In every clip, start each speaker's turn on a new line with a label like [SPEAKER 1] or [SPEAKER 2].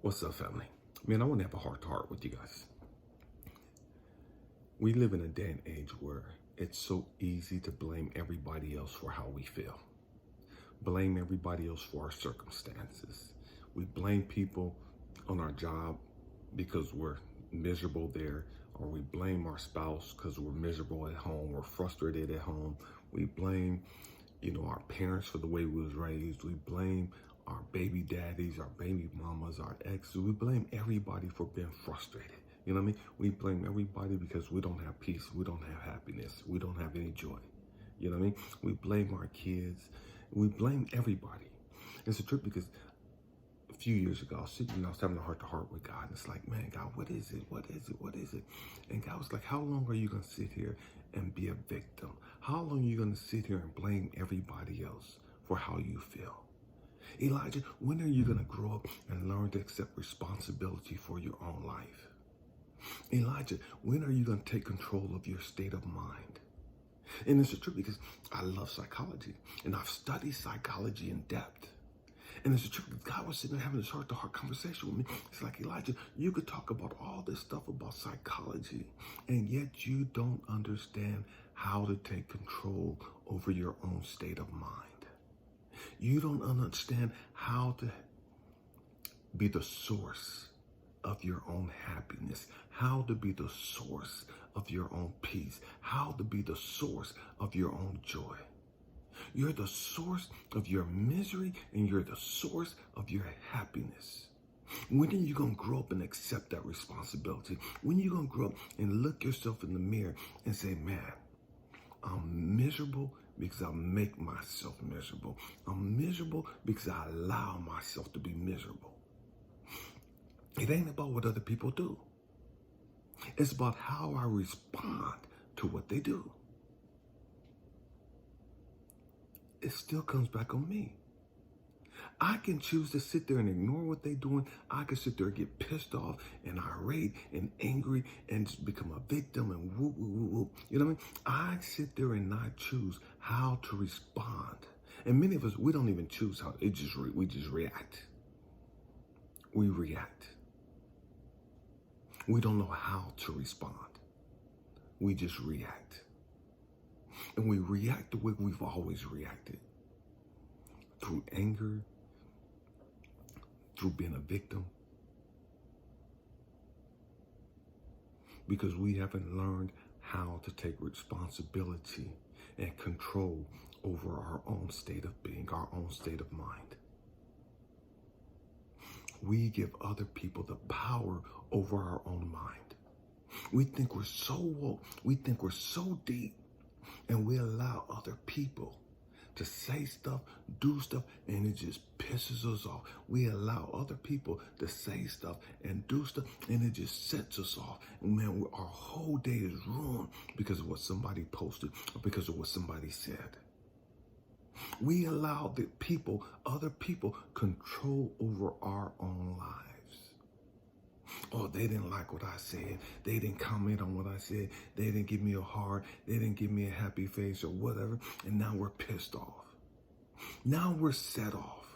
[SPEAKER 1] What's up, family? Man, I want to have a heart-to-heart with you guys. We live in a day and age where it's so easy to blame everybody else for how we feel. Blame everybody else for our circumstances. We blame people on our job because we're miserable there, or we blame our spouse because we're miserable at home, we're frustrated at home. We blame, our parents for the way we was raised. We blame our baby daddies, our baby mamas, our exes. We blame everybody for being frustrated. You know what I mean? We blame everybody because we don't have peace. We don't have happiness. We don't have any joy. You know what I mean? We blame our kids. We blame everybody. It's a trip because a few years ago, I was having a heart-to-heart with God. And it's like, man, God, what is it? What is it? What is it? And God was like, how long are you going to sit here and be a victim? How long are you going to sit here and blame everybody else for how you feel? Elijah, when are you going to grow up and learn to accept responsibility for your own life? Elijah, when are you going to take control of your state of mind? And it's true because I love psychology and I've studied psychology in depth. And it's true because God was sitting there having this heart-to-heart conversation with me. It's like, Elijah, you could talk about all this stuff about psychology, and yet you don't understand how to take control over your own state of mind. You don't understand how to be the source of your own happiness, how to be the source of your own peace, how to be the source of your own joy. You're the source of your misery and you're the source of your happiness. When are you going to grow up and accept that responsibility? When are you going to grow up and look yourself in the mirror and say, man, I'm miserable because I make myself miserable. I'm miserable because I allow myself to be miserable. It ain't about what other people do. It's about how I respond to what they do. It still comes back on me. I can choose to sit there and ignore what they're doing. I can sit there and get pissed off and irate and angry and just become a victim and whoop, whoop, whoop, whoop. You know what I mean? I sit there and not choose how to respond. And many of us, we don't even choose how. We just react. We react. We don't know how to respond. We just react. And we react the way we've always reacted. Through anger, through being a victim. Because we haven't learned how to take responsibility and control over our own state of being, our own state of mind. We give other people the power over our own mind. We think we're so woke, we think we're so deep, and we allow other people to say stuff, do stuff, and it just pisses us off. We allow other people to say stuff and do stuff, and it just sets us off. And man, our whole day is ruined because of what somebody posted or because of what somebody said. We allow other people, control over our own lives. Oh, they didn't like what I said. They didn't comment on what I said. They didn't give me a heart. They didn't give me a happy face or whatever. And now we're pissed off. Now we're set off.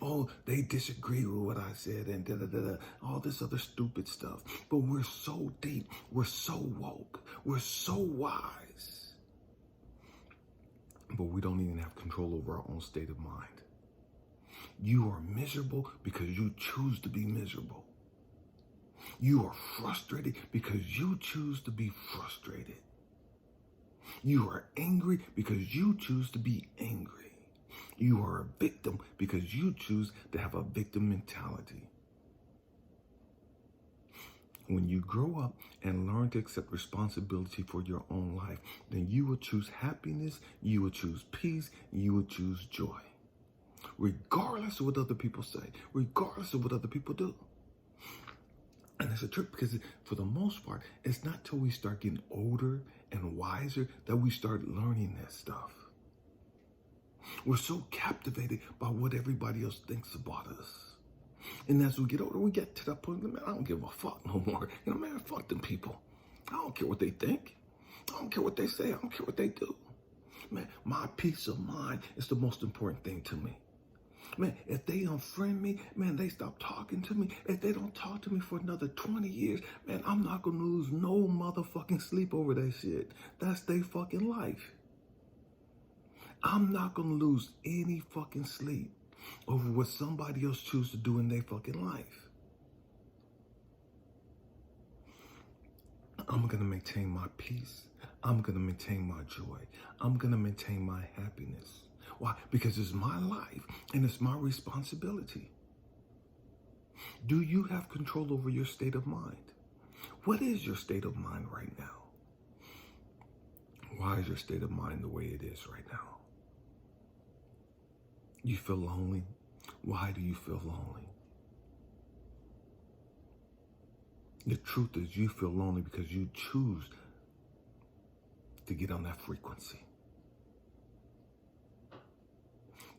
[SPEAKER 1] Oh, they disagree with what I said and da-da-da-da. All this other stupid stuff. But we're so deep. We're so woke. We're so wise. But we don't even have control over our own state of mind. You are miserable because you choose to be miserable. You are frustrated because you choose to be frustrated. You are angry because you choose to be angry. You are a victim because you choose to have a victim mentality. When you grow up and learn to accept responsibility for your own life, then you will choose happiness, you will choose peace, you will choose joy. Regardless of what other people say, regardless of what other people do. And it's a trick because for the most part, it's not till we start getting older and wiser that we start learning that stuff. We're so captivated by what everybody else thinks about us. And as we get older, we get to that point, man, I don't give a fuck no more. Man, fuck them people. I don't care what they think. I don't care what they say. I don't care what they do. Man, my peace of mind is the most important thing to me. Man, if they unfriend me, man, they stop talking to me. If they don't talk to me for another 20 years, man, I'm not going to lose no motherfucking sleep over that shit. That's their fucking life. I'm not going to lose any fucking sleep over what somebody else chooses to do in their fucking life. I'm going to maintain my peace. I'm going to maintain my joy. I'm going to maintain my happiness. Why? Because it's my life and it's my responsibility. Do you have control over your state of mind? What is your state of mind right now? Why is your state of mind the way it is right now? You feel lonely? Why do you feel lonely? The truth is you feel lonely because you choose to get on that frequency.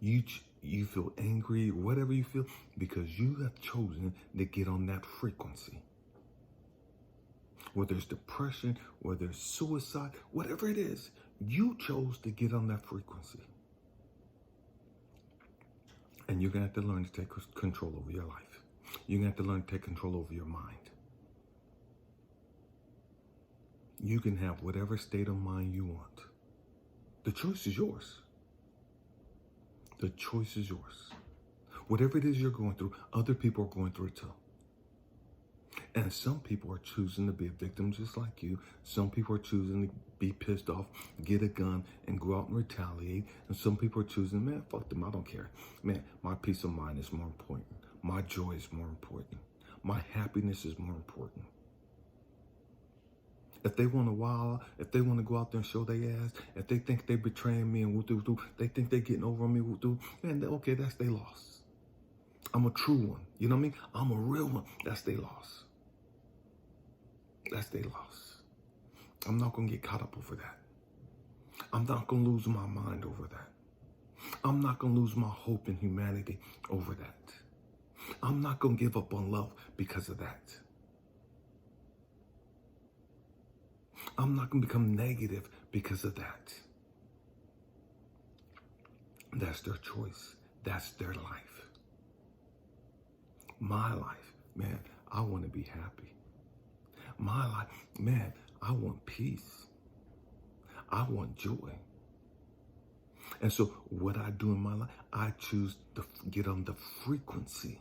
[SPEAKER 1] You feel angry, whatever you feel, because you have chosen to get on that frequency. Whether it's depression, whether it's suicide, whatever it is, you chose to get on that frequency. And you're going to have to learn to take control over your life. You're going to have to learn to take control over your mind. You can have whatever state of mind you want. The choice is yours. The choice is yours. Whatever it is you're going through, other people are going through it too. And some people are choosing to be a victim just like you. Some people are choosing to be pissed off, get a gun, and go out and retaliate. And some people are choosing, man, fuck them, I don't care. Man, my peace of mind is more important. My joy is more important. My happiness is more important. If they want to wild, if they want to go out there and show their ass, if they think they're betraying me and they think they're getting over on me, man, okay, that's their loss. I'm a true one. You know what I mean? I'm a real one. That's their loss. That's their loss. I'm not going to get caught up over that. I'm not going to lose my mind over that. I'm not going to lose my hope in humanity over that. I'm not going to give up on love because of that. I'm not going to become negative because of that. That's their choice. That's their life. My life, man, I want to be happy. My life, man, I want peace. I want joy. And so what I do in my life, I choose to get on the frequency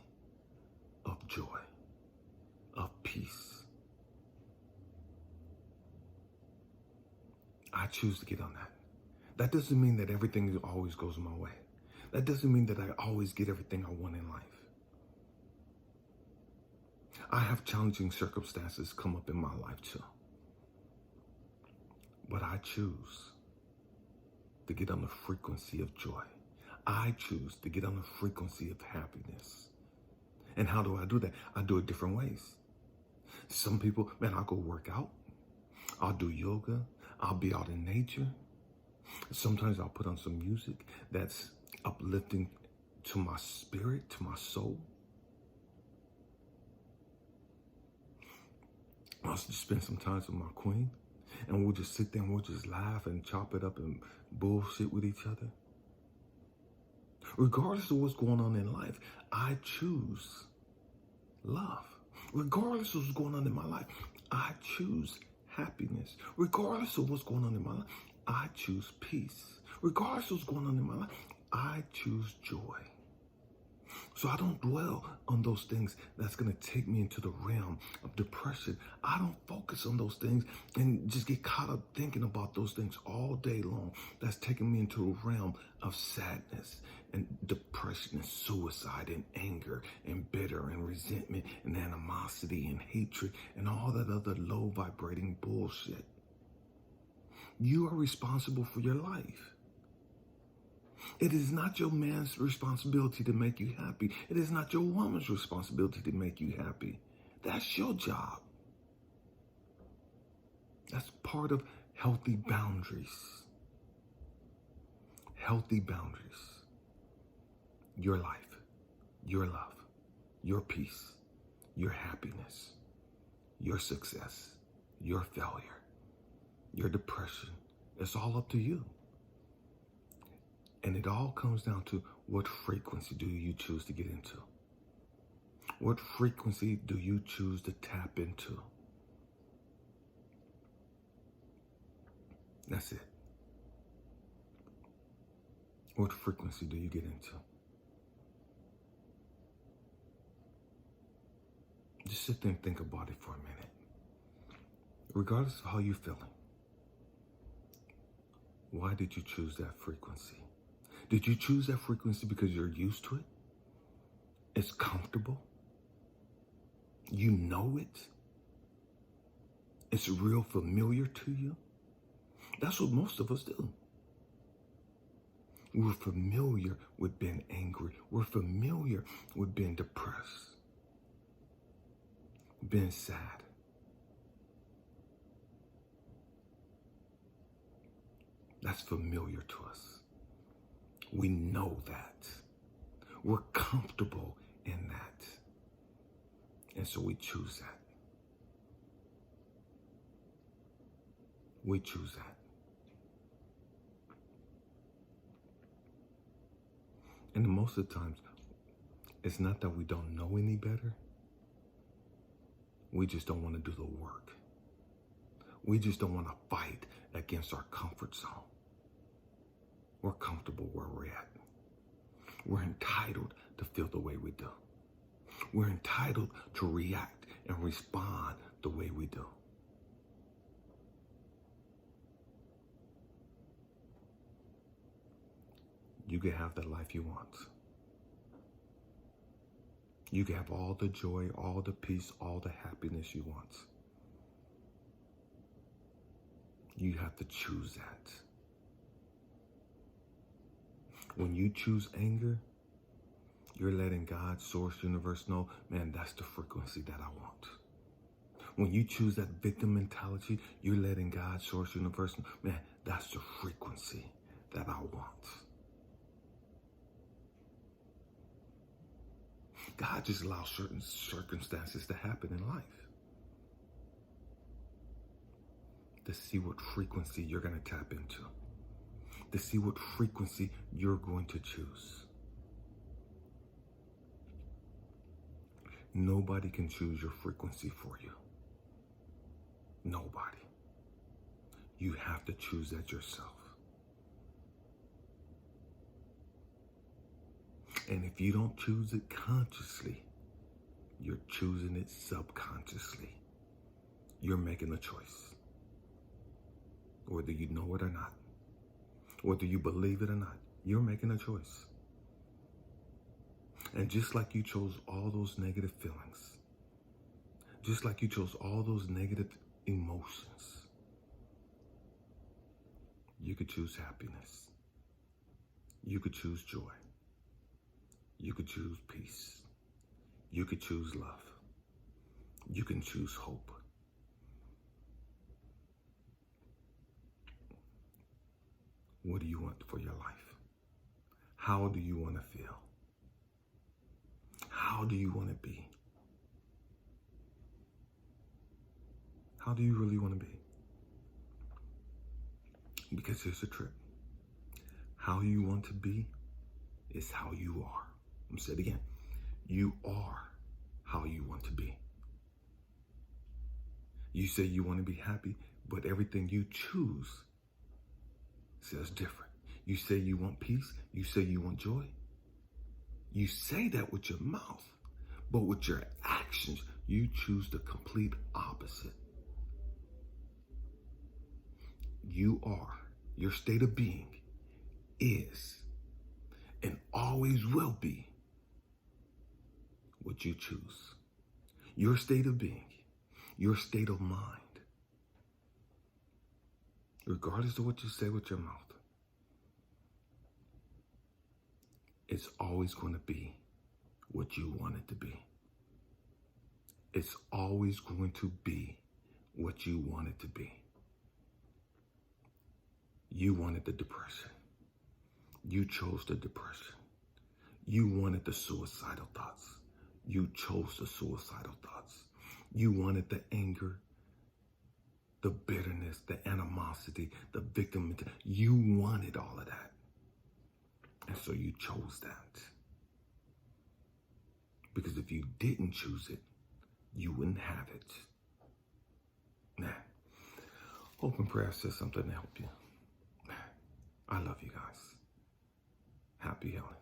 [SPEAKER 1] of joy, of peace. I choose to get on that. That doesn't mean that everything always goes my way. That doesn't mean that I always get everything I want in life. I have challenging circumstances come up in my life too. But I choose to get on the frequency of joy. I choose to get on the frequency of happiness. And how do I do that? I do it different ways. Some people, man, I'll go work out. I'll do yoga. I'll be out in nature. Sometimes I'll put on some music that's uplifting to my spirit, to my soul. I'll just spend some time with my queen, and we'll just sit there and we'll just laugh and chop it up and bullshit with each other. Regardless of what's going on in life, I choose love. Regardless of what's going on in my life, I choose happiness. Regardless of what's going on in my life, I choose peace. Regardless of what's going on in my life, I choose joy. So I don't dwell on those things that's going to take me into the realm of depression. I don't focus on those things and just get caught up thinking about those things all day long. That's taking me into a realm of sadness and depression and suicide and anger and bitter and resentment and animosity and hatred and all that other low vibrating bullshit. You are responsible for your life. It is not your man's responsibility to make you happy. It is not your woman's responsibility to make you happy. That's your job. That's part of healthy boundaries. Healthy boundaries. Your life, your love, your peace, your happiness, your success, your failure, your depression. It's all up to you. And it all comes down to What frequency do you choose to get into? What frequency do you choose to tap into? That's it. What frequency do you get into? Just sit there and think about it for a minute. Regardless of how you're feeling, why did you choose that frequency? Did you choose that frequency because you're used to it? It's comfortable. You know it. It's real familiar to you. That's what most of us do. We're familiar with being angry. We're familiar with being depressed, being sad. That's familiar to us. We know that. We're comfortable in that. And so we choose that. We choose that. And most of the times, it's not that we don't know any better. We just don't want to do the work. We just don't want to fight against our comfort zone. We're comfortable where we're at. We're entitled to feel the way we do. We're entitled to react and respond the way we do. You can have the life you want. You can have all the joy, all the peace, all the happiness you want. You have to choose that. When you choose anger, you're letting God, source, universe know, man, that's the frequency that I want. When you choose that victim mentality, you're letting God, source, universe know, man, that's the frequency that I want. God just allows certain circumstances to happen in life to see what frequency you're going to tap into, to see what frequency you're going to choose. Nobody can choose your frequency for you. Nobody. You have to choose that yourself. And if you don't choose it consciously, you're choosing it subconsciously. You're making a choice. Whether you know it or not, whether you believe it or not, you're making a choice. And just like you chose all those negative feelings, just like you chose all those negative emotions, you could choose happiness. You could choose joy. You could choose peace. You could choose love. You can choose hope. What do you want for your life? How do you want to feel? How do you want to be? How do you really want to be? Because here's the trick. How you want to be is how you are. I'm going to say it again. You are how you want to be. You say you want to be happy, but everything you choose says different. You say you want peace. You say you want joy. You say that with your mouth, but with your actions, you choose the complete opposite. You are, your state of being is, and always will be what you choose. Your state of being, your state of mind, regardless of what you say with your mouth, it's always going to be what you want it to be. It's always going to be what you want it to be. You wanted the depression. You chose the depression. You wanted the suicidal thoughts. You chose the suicidal thoughts. You wanted the anger, the bitterness, the animosity, the victim. You wanted all of that. And so you chose that. Because if you didn't choose it, you wouldn't have it. Nah. Hope and prayer says something to help you. I love you guys. Happy healing.